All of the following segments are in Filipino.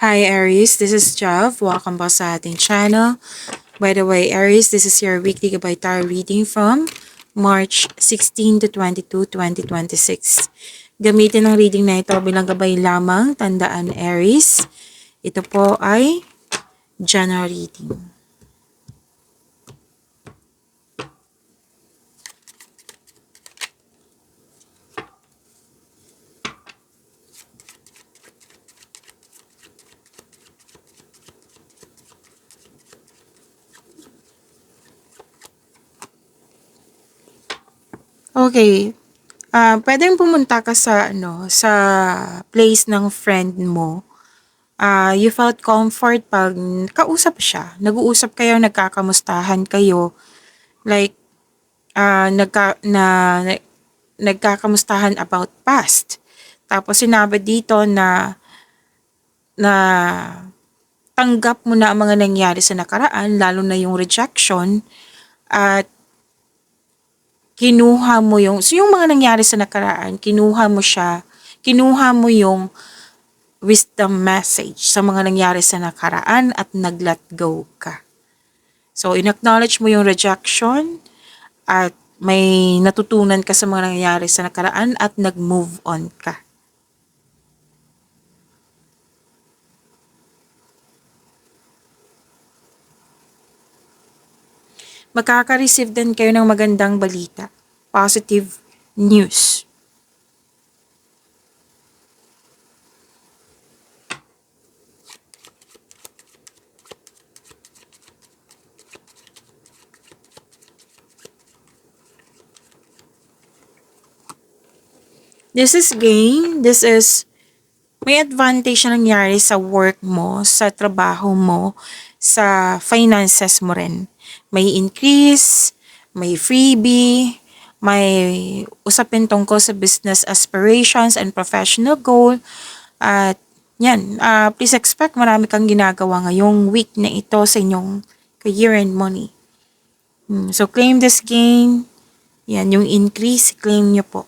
Hi Aries, this is Jav. Welcome back sa ating channel. By the way, Aries, this is your weekly Gabay Tarot reading from March 16 to 22, 2026. Gamitin ang reading na ito bilang gabay lamang. Tandaan Aries, ito po ay general reading. Okay, pwedeng pumunta ka sa place ng friend mo. You felt comfort pag kausap siya. Nag-uusap kayo, nagkakamustahan kayo. Like, nagkakamustahan about past. Tapos sinabi dito na tanggap mo na ang mga nangyari sa nakaraan, lalo na yung rejection, at kinuha mo yung mga nangyari sa nakaraan, kinuha mo yung wisdom message sa mga nangyari sa nakaraan at nag-let go ka. So, in-acknowledge mo yung rejection at may natutunan ka sa mga nangyayari sa nakaraan at nag-move on ka. Makaka-receive din kayo ng magandang balita, positive news. This is gain. May advantage na nangyari sa work mo, sa trabaho mo, sa finances mo rin. May increase, may freebie, may usapin tungkol sa business aspirations and professional goal. At yan, please expect marami kang ginagawa ngayong week na ito sa inyong career and money. So claim this gain. Yan, yung increase, claim nyo po.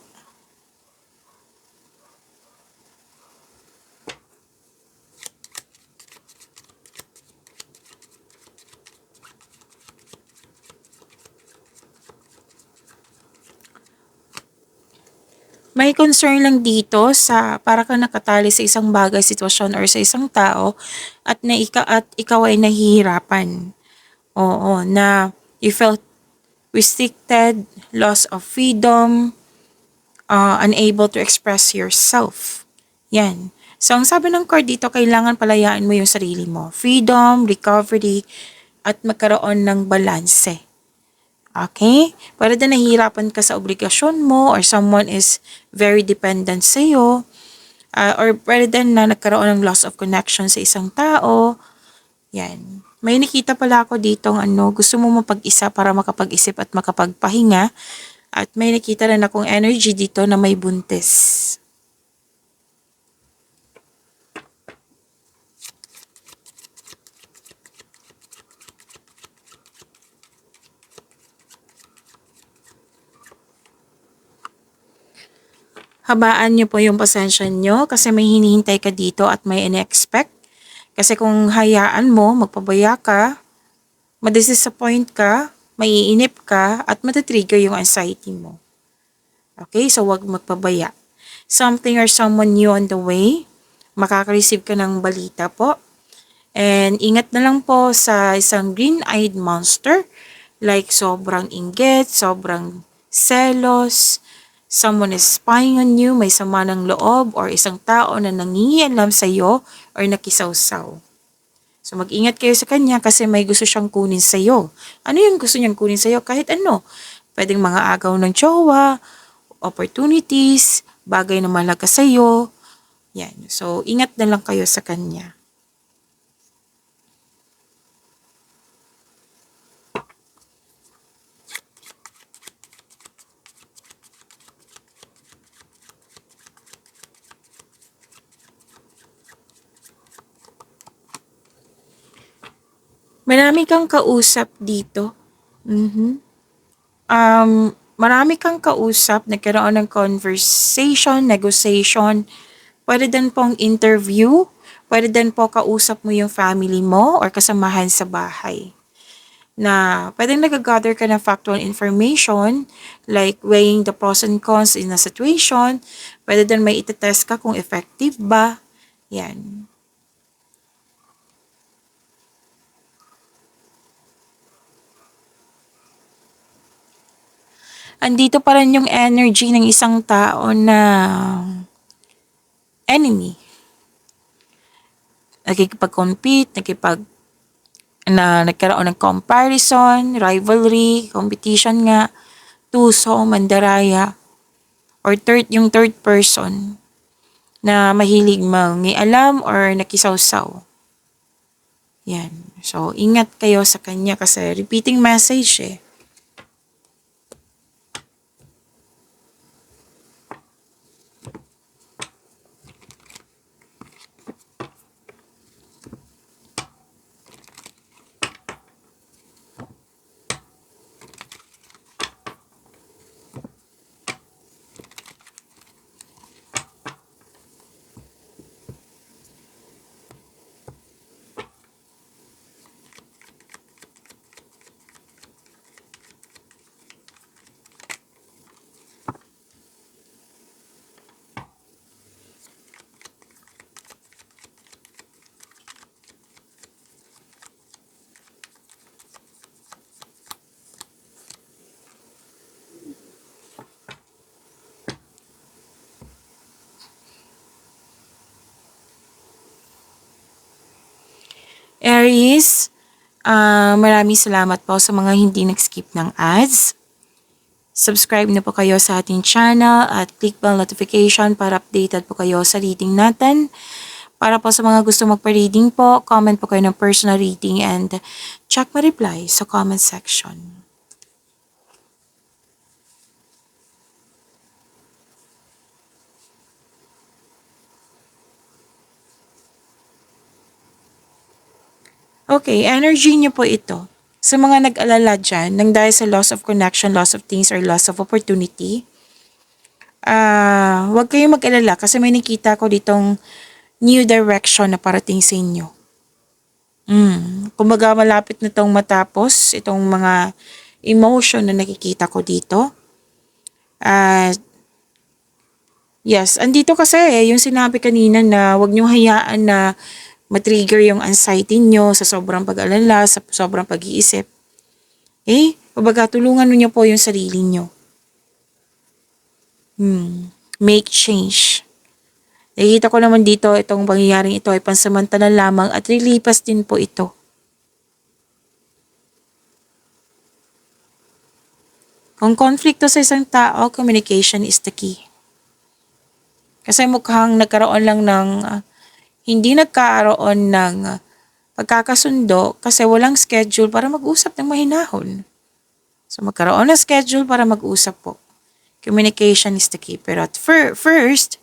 May concern lang dito sa para kang nakatali sa isang bagay, sitwasyon or sa isang tao at ikaw ay nahihirapan. Oo, na you felt restricted, loss of freedom, unable to express yourself. Yan. So, ang sabi ng card dito, kailangan palayaan mo yung sarili mo. Freedom, recovery, at magkaroon ng balanse. Okay? Para din nahihirapan ka sa obligasyon mo or someone is very dependent sa iyo. Or pwede din na nagkaroon ng loss of connection sa isang tao. Yan. May nakita pala ako dito gusto mo mapag-isa para makapag-isip at makapagpahinga. At may nakita rin akong energy dito na may buntis. Habaan niyo po yung pasensya niyo kasi may hinihintay ka dito at may in-expect. Kasi kung hayaan mo, magpabaya ka, madisappoint ka, maiinip ka, at matatrigger yung anxiety mo. Okay, so wag magpabaya. Something or someone new on the way, makaka-receive ka ng balita po. And ingat na lang po sa isang green-eyed monster, like sobrang inggit, sobrang selos, someone is spying on you, may sama ng loob, or isang tao na nangingialam sa iyo or nakisawsaw. So mag-ingat kayo sa kanya kasi may gusto siyang kunin sa iyo. Ano yung gusto niyang kunin sa iyo? Kahit ano. Pwedeng mga agaw ng jowa, opportunities, bagay na malaga sa iyo. Yan. So ingat na lang kayo sa kanya. Marami kang kausap dito. Marami kang kausap, nagkaroon ng conversation, negotiation, pwede din pong interview, Pwede din po kausap mo yung family mo or kasamahan sa bahay na pwedeng nag-gather ka ng factual information like weighing the pros and cons in a situation. Pwede din may itetest ka kung effective ba. Yan. Andito pa rin yung energy ng isang tao na enemy. Nakikipag-compete, nagkaroon ng comparison, rivalry, competition nga, tuso, mandaraya, or yung third person na mahilig mangialam or nakisawsaw. Yan. So, ingat kayo sa kanya kasi repeating message eh. Aries, maraming salamat po sa mga hindi nag-skip ng ads. Subscribe na po kayo sa ating channel at click bell notification para updated po kayo sa reading natin. Para po sa mga gusto magpa-reading po, comment po kayo ng personal reading and check my reply sa comment section. Okay, energy niyo po ito. Sa mga nag-alala dyan, nang dahil sa loss of connection, loss of things, or loss of opportunity, huwag kayong mag-alala kasi may nakita ko ditong new direction na parating sa inyo. Kumbaga malapit na itong matapos, itong mga emotion na nakikita ko dito. Yes, andito kasi yung sinabi kanina na huwag niyong hayaan na matrigger yung anxiety niyo sa sobrang pag-alala, sa sobrang pag-iisip. Kumbaga tulungan niyo po yung sarili niyo. Make change. Nakikita ko naman dito, itong pangyayaring ito ay pansamantala lamang at lilipas din po ito. Kung konflikto sa isang tao, communication is the key. Kasi mukhang nagkaroon lang ng, hindi nagkaroon ng pagkakasundo kasi walang schedule para mag-usap ng mahinahon. So magkaroon ng schedule para mag-usap po. Communication is the key. Pero at first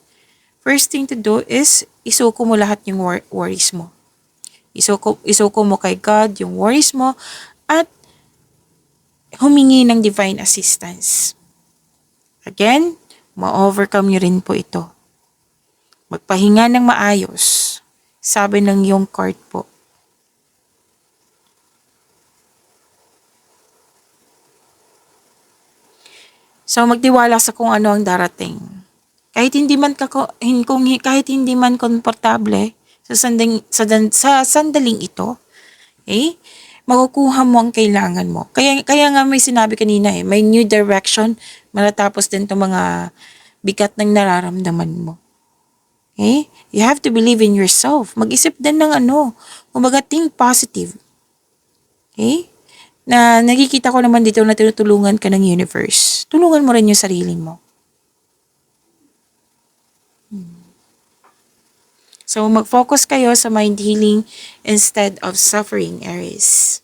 thing to do is isuko mo lahat yung worries mo. Isuko mo kay God yung worries mo at humingi ng divine assistance. Again, ma-overcome nyo rin po ito. Magpahinga ng maayos. Sabi ng yung card po. So magtiwala sa kung ano ang darating. Kahit hindi man kahit hindi man komportable sa sandaling ito, makukuha mo ang kailangan mo. Kaya nga may sinabi kanina may new direction matatapos din 'tong mga bigat ng nararamdaman mo. You have to believe in yourself. Mag-isip din ng kumbaga think positive. Na nakikita ko naman dito na tinutulungan ka ng universe. Tulungan mo rin yung sarili mo. So, mag-focus kayo sa mind healing instead of suffering, Aries.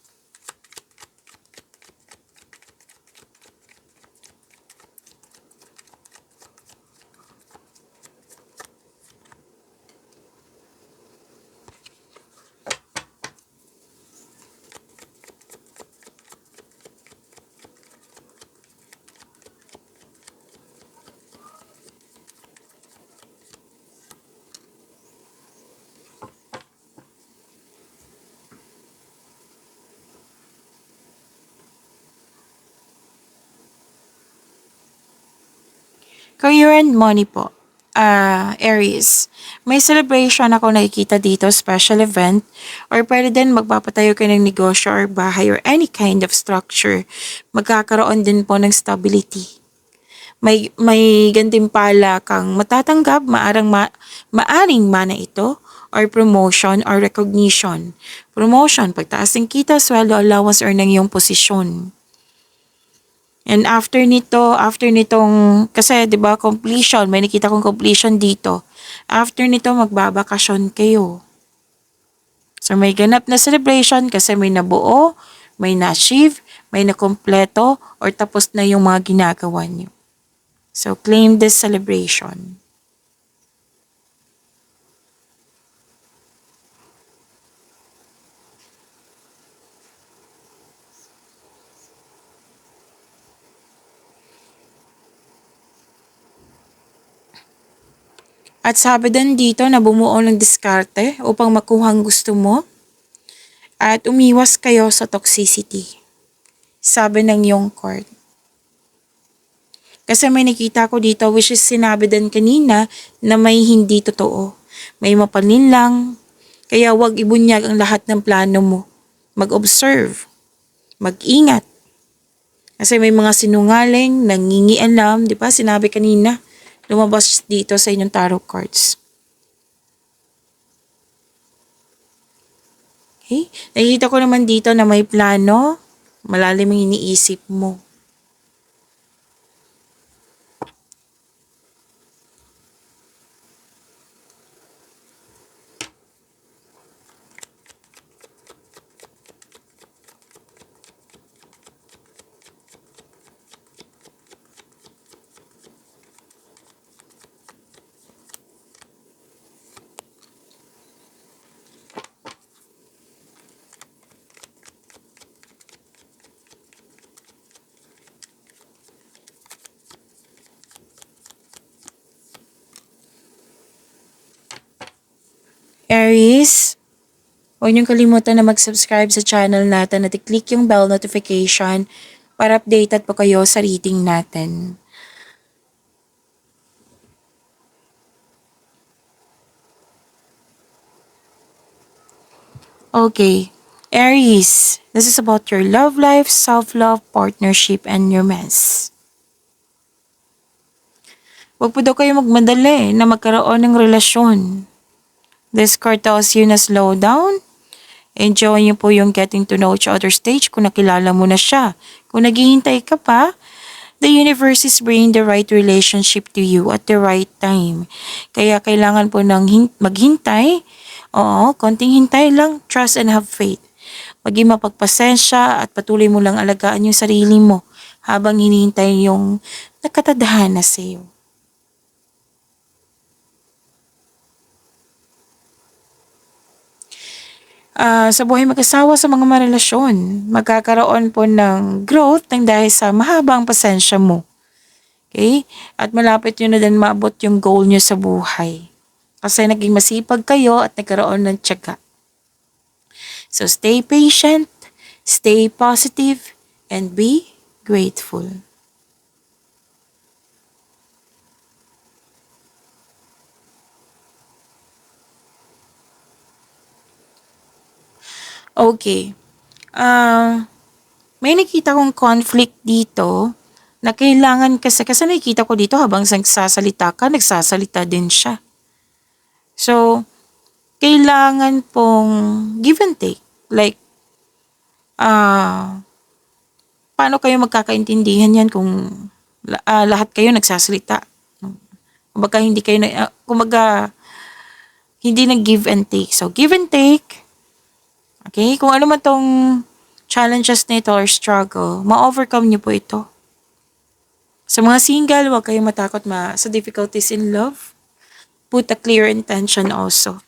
Career and money po. Aries. May celebration ako nakikita dito, special event, or pwede din magpapatayo ka ng negosyo or bahay or any kind of structure. Magkakaroon din po ng stability. May gantimpala kang matatanggap, maaring mana ito, or promotion or recognition. Promotion, pagtaas ng kita, sweldo, allowance, or ng iyong posisyon. And after nitong, kasi 'di ba completion, may nakita kong completion dito. After nito magbabakasyon kayo. So may ganap na celebration kasi may nabuo, may na-achieve, may nakompleto, or tapos na yung mga ginagawa niyo. So claim this celebration. At sabi din dito na bumuo ng diskarte upang makuha ang gusto mo at umiwas kayo sa toxicity. Sabi ng iyong card. Kasi may nakita ko dito which is sinabi din kanina na may hindi totoo. May mapanin lang. Kaya huwag ibunyag ang lahat ng plano mo. Mag-observe. Mag-ingat. Kasi may mga sinungaling, nangingialam, di ba? Sinabi kanina, lumabas dito sa inyong tarot cards. Okay? Nakikita ko naman dito na may plano, malalim ang iniisip mo. Aries, huwag niyong kalimutan na mag-subscribe sa channel natin at i-click yung bell notification para updated po kayo sa reading natin. Okay, Aries, this is about your love life, self-love, partnership, and romance. Huwag po daw kayo magmadali na magkaroon ng relasyon. This card tells you na slow down. Enjoy niyo po yung getting to know each other stage kung nakilala mo na siya. Kung naghihintay ka pa, the universe is bringing the right relationship to you at the right time. Kaya kailangan po ng maghintay. Oo, konting hintay lang, trust and have faith. Maging mapagpasensya at patuloy mo lang alagaan yung sarili mo habang hinihintay yung nakatadhana sa iyo. Sa buhay mag-asawa sa mga marelasyon, magkakaroon po ng growth ng dahil sa mahabang pasensya mo. Okay? At malapit nyo na din maabot yung goal nyo sa buhay. Kasi naging masipag kayo at nagkaroon ng tiyaga. So stay patient, stay positive, and be grateful. Okay. May nakita kong conflict dito na kailangan kasi nakikita ko dito habang nagsasalita ka, nagsasalita din siya. So, kailangan pong give and take. Like, paano kayo magkakaintindihan yan kung lahat kayo nagsasalita? Kumbaga hindi kayo, hindi nag-give and take. So, give and take. Okay? Kung ano man tong challenges nito or struggle, ma-overcome niyo po ito. Sa mga single, huwag kayong matakot sa difficulties in love. Put a clear intention also.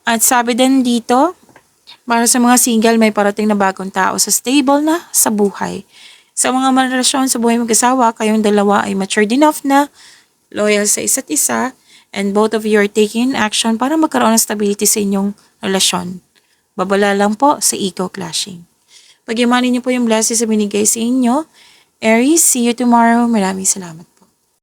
At sabi din dito, para sa mga single, may parating na bagong tao sa stable na sa buhay. Sa mga relasyon sa buhay mag-asawa, kayong dalawa ay matured enough na, loyal sa isa't isa, and both of you are taking action para magkaroon ng stability sa inyong relasyon. Babala lang po sa ego clashing. Pag-imanin niyo po yung blessings na binigay sa inyo. Aries, see you tomorrow. Maraming salamat.